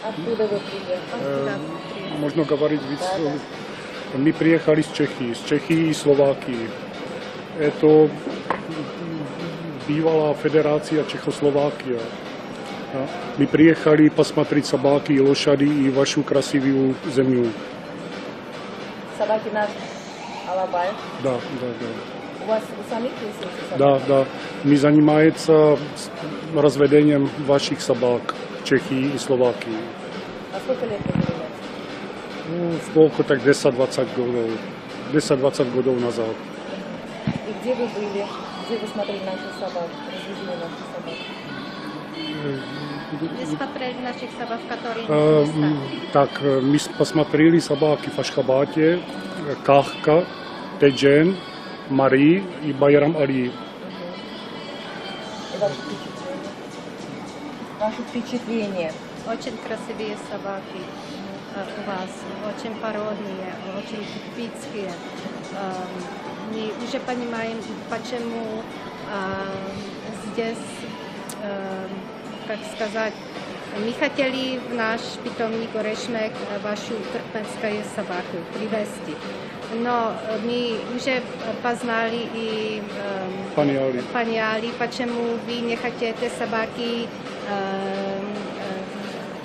Откуда вы приехали? Možno говорить víc. My приехали z Čechy i Slovákii. Je to bývalá federácia Čechoslovákia. My приехали посмотреть собаки и лошади и вашу красивую землю. Собаки наши? Алабаев? Да. У вас у самих есть эти собаки? Да. My занимаемся разведением ваших собак в Чехии и Словакии. А сколько лет вы занимаетесь? Сколько так 10-20 годов. 10-20 годов назад. И где вы были? Где вы смотрели наших собак? Развезли наших собак? Вы смотрели наших собак, которые не Так, мы посмотрели собаки в Ашхабаде, Кахка, Теджен, Мари и Байрам Али. И ваши впечатления? Очень красивые собаки у вас, очень породные, очень типичные. Мы уже понимаем, почему здесь, как сказать, мы хотели в наш питомник Орешмек вашу туркменскую собаку привезти. Но мы уже познали и Пани Али, почему вы не хотите собаки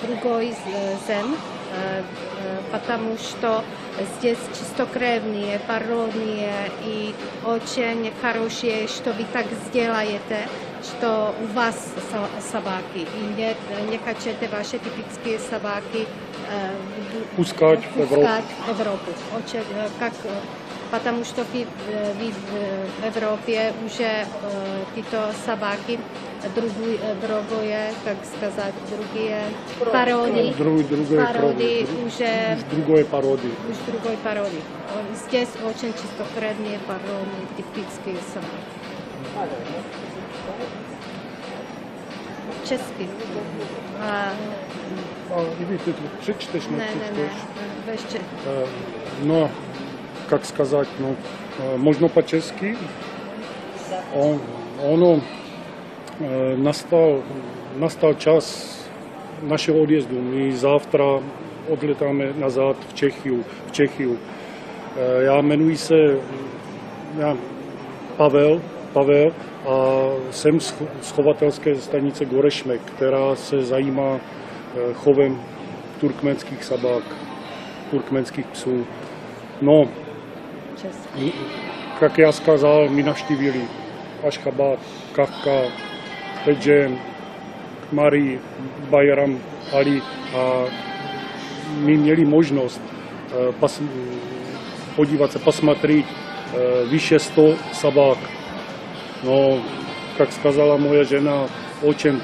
другой зем, потому что здесь чистокровные, породные и очень хорошие, что вы так сделаете, что у вас собаки, и не хотите ваши типические собаки Пускать в Европу. Очень, потому что в Европе уже эти собаки другое, как сказать, другие породы. Породы уже другой породы. Здесь очень чистокровные породы, типические собаки. Česky. И ты прочитаешь? Ještě. Но, как сказать, можно по-чешски. Nastal čas našeho odjezdu. My завтра odletáme nazad v Čechiju. Já jmenuji se Pavel a jsem z chovatelské stanice Orešmek, která se zajímá chovem turkmenských sabák, turkmenských psů. No, jak já сказал, my navštívili Ашхабад, Кахка, Теджен, Мари, Байрам Али a my měli možnost podívat se, посмотреть vyše 100 собак. Но, как сказала моя жена, очень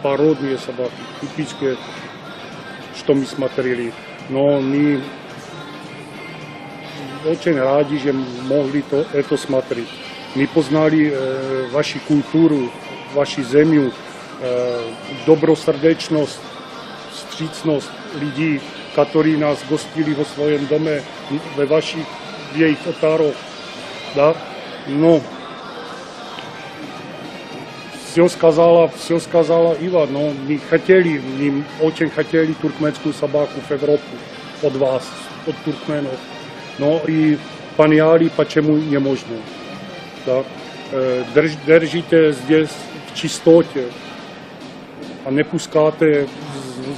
породные собаки, типичные, что мы смотрели. Но мы очень рады, že mohli это смотреть. My poznali vaši kulturu, vaši zemi, dobrosrdečnost, vstřícnost lidí, kteří nás gostili vo svém dome, v jejich otároch. Да? No, все сказала Ива, но мы очень хотели туркменскую собаку в Европу от вас, от туркменов. No i Pani Али, почему не можно? Да? Držíte здесь v čistotě a nepuskáte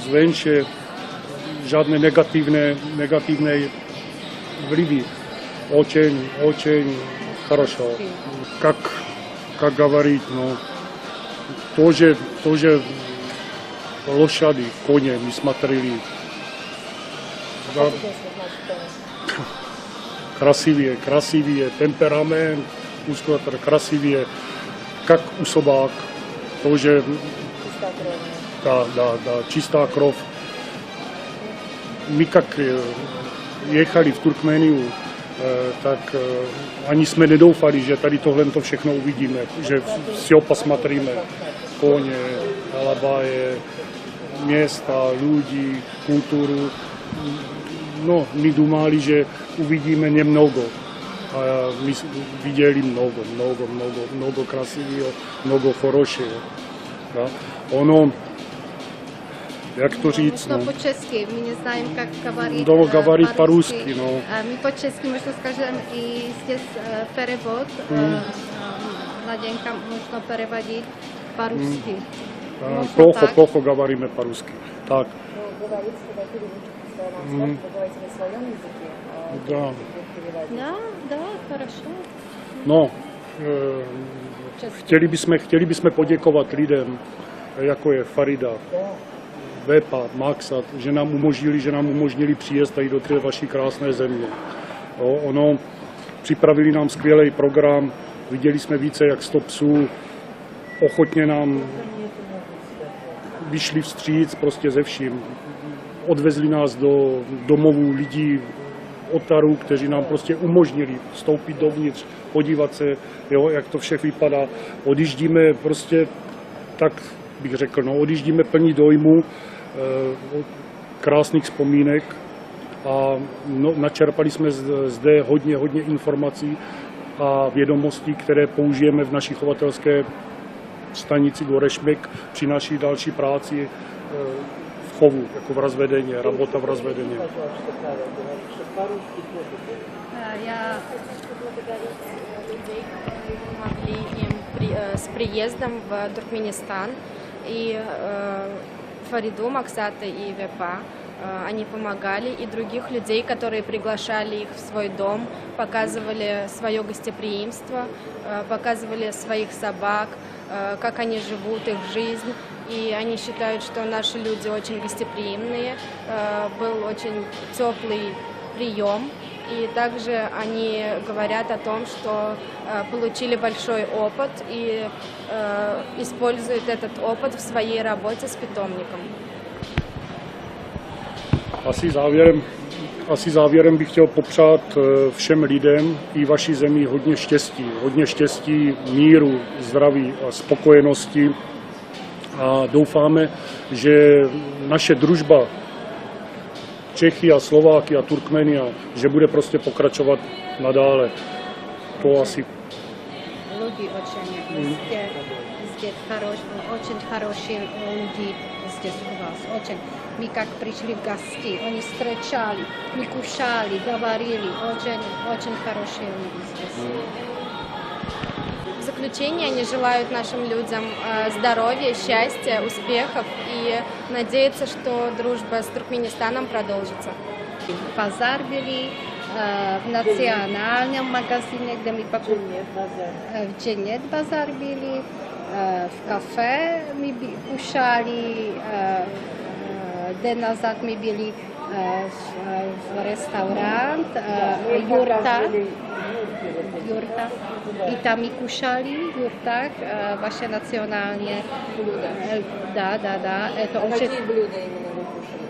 zvenče žádné negativné vlivy. Очень хорошо. Как говорить, тоже лошади, кони мы смотрели. Да. Красивее, темперамент, мускулатура красивее, как у собак, тоже, да, чистая кровь. Мы как ехали v Turkmenii, tak ani jsme nedoufali, že tady tohle všechno uvidíme, že все посмотрíme, koně, Alabáje, města, lidi, kulturu. No, my думали, že uvidíme немного, a my viděli mnogo krásivého, mnogo хорошего. Да? jak to říct, No no. po česky, my neznáme, jak говорить Говорить по-русски, no. My po česky možno скажем и здесь перевод. Наденька можно переводить по-русски. Плохо говорíme по-русски. Так. Ну, говорить, когда переводчик сказал, вы говорите на своем языке, Да. Да, хорошо. No, chtěli bychom poděkovat lidem, jako je Farida, Vepa, Maxat, že nám umožnili příjezd tady do té vaší krásné země. Připravili nám skvělý program, viděli jsme více jak 100 psů, ochotně nám vyšli vstříc prostě ze vším. Odvezli nás do domovů lidí Otaru, kteří nám prostě umožnili vstoupit dovnitř, podívat se, jo, jak to vše vypadá. Odjíždíme prostě, tak bych řekl, no, odjíždíme plní dojmu, krásných vzpomínek a no, načerpali jsme zde hodně informací a vědomostí, které použijeme v naší chovatelské stanici Gorešmek při naší další práci v chovu, jako v razvedení, работа в razvedení. Я Помогли им с приездом в Туркменистан. И Фариду, Максата и Вепа они помогали. И других людей, которые приглашали их в свой дом, показывали свое гостеприимство, показывали своих собак, как они живут, их жизнь. И они считают, что наши люди очень гостеприимные. Был очень теплый прием. И также они говорят о том, что получили большой опыт и используют этот опыт в своей работе с питомником. Asi závěrem bych chtěl popřát všem lidem i vaší zemi hodně štěstí, míru, zdraví a spokojenosti. A doufáme, že naše družba Čechy a Slováky a Turkmenia, že bude prostě pokračovat nadále. To asi. Люди здесь очень хорошие люди здесь у вас. Очень. Мы как пришли в гости, они встречали, мы кушали, говорили. Очень хорошие люди здесь. В заключение они желают нашим людям здоровья, счастья, успехов и надеются, что дружба с Туркменистаном продолжится. Базар были в национальном магазине, где мы покупали. В Дженет базар были, в кафе мы кушали. День назад мы были в ресторант Юрта. И там мы кушали в юртах ваше национальное блюдо. Да. Это очень... Какие блюда именно вы кушали?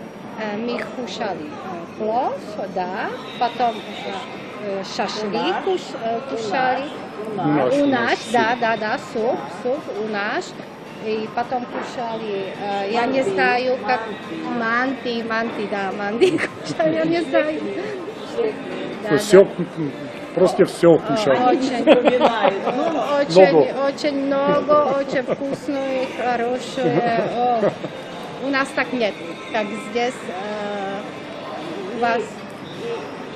Мы кушали плов, да, потом шашлык кушали. У нас, да, суп у нас. И потом кушали, я не знаю, как манти кушали, я не знаю. Все, просто все кушали. Очень много, очень вкусное, хорошее. У нас так нет, как здесь у вас.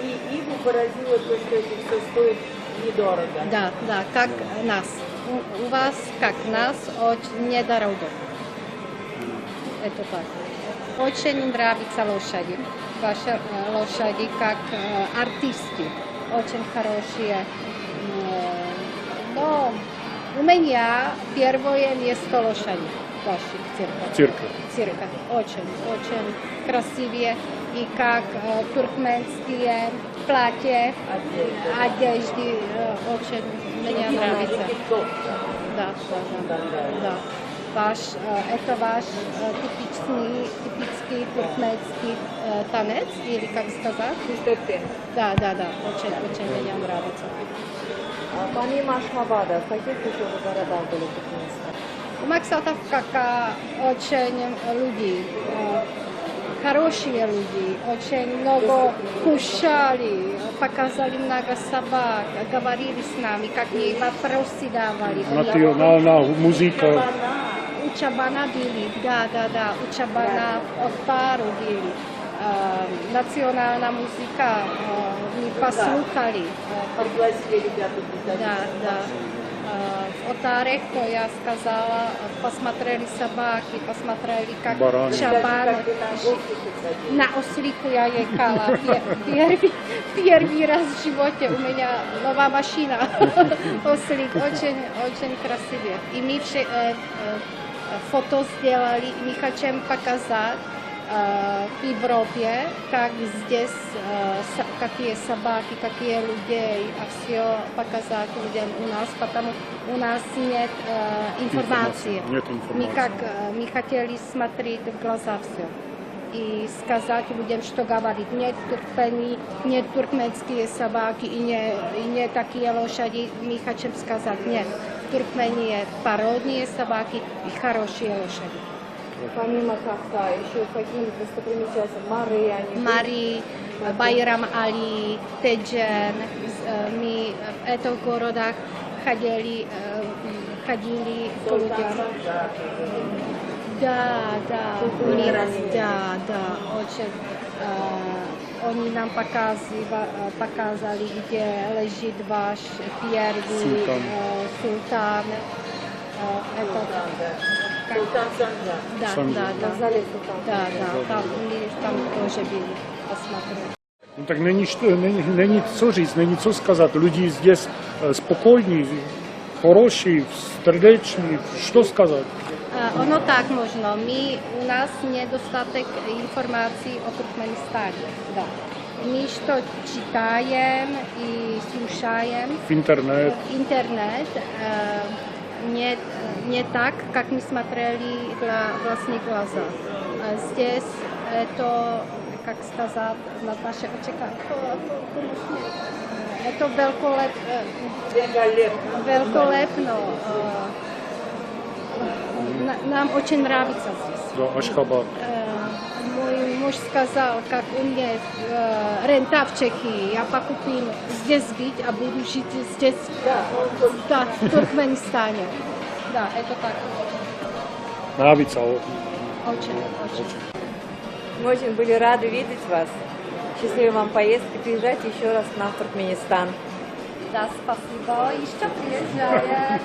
И Игу поразило то, что это все стоит недорого. Да, как нас. У вас, как нас, очень недорого. Это так. Очень нравятся лошади. Ваши лошади как артисты. Очень хорошие. Но у меня первое место лошади. Ваших цирка. Очень красивые. И как туркменские платья, одежды очень мне нравится. Да. Это ваш типичный туркменский танец, или как сказать? Да. Очень мне нравится. Помимо Ашхабада, в каких еще городах были в Туркменистане? У Максатов как очень люди. Хорошие люди, очень много кушали, показали много собак, говорили с нами, как мы вопросы давали. Национальная музыка. у Чабана были, да, у Чабана от пару были. Национальная музыка, мы послухали. Пригласили ребята. Да. В Отарах, то я сказала, посмотрели собаки, посмотрели, как Бараны. Чабан. На ослику я ехала. Первый раз в животе у меня новая машина. Ослик, очень красивый. И мы все фото сделали, мы хотим показать в Европе, как здесь, какие собаки, какие людей, а все показать людям у нас, потому у нас нет информации. Нет информации. Мы хотели смотреть в глаза все и сказать людям, что говорит. Нет туркмени, нет туркменские собаки и не такие лошади. Мы хотим сказать, нет, в Туркмении породные собаки и хорошие лошади. Помимо Кахта, еще какие достопримечательности? Мари, Байрам Али, Теджен. Мы в этих городах ходили к людям. Да, очень. Они нам показали, где лежит ваш первый султан. Султан Санджар. Да. На зале Султан. Там тоже были, посмотрели. Ну, так není co říct, není co сказать. Люди здесь спокойní, хорошие, стрдечные. Что сказать? Ono tak možno. У нас недостаток информации о Туркменистане. Да. Мы что читаем и слушаем. В интернет. Интернет. Не так, как мы смотрели властные глаза. Здесь это, как сказать, на наши очекания. Это великолепно. Нам очень нравится здесь. Да, Ашхабад. Мой муж сказал, как у меня рента в Чехии, я покупил здесь жить, а буду жить здесь, да, в Туркменистане. Да, это так. Нравится. Очень. Мы очень были рады видеть вас. Счастливой вам поездки. Приезжайте еще раз к нам в Туркменистан. Да, спасибо. Еще приезжаем.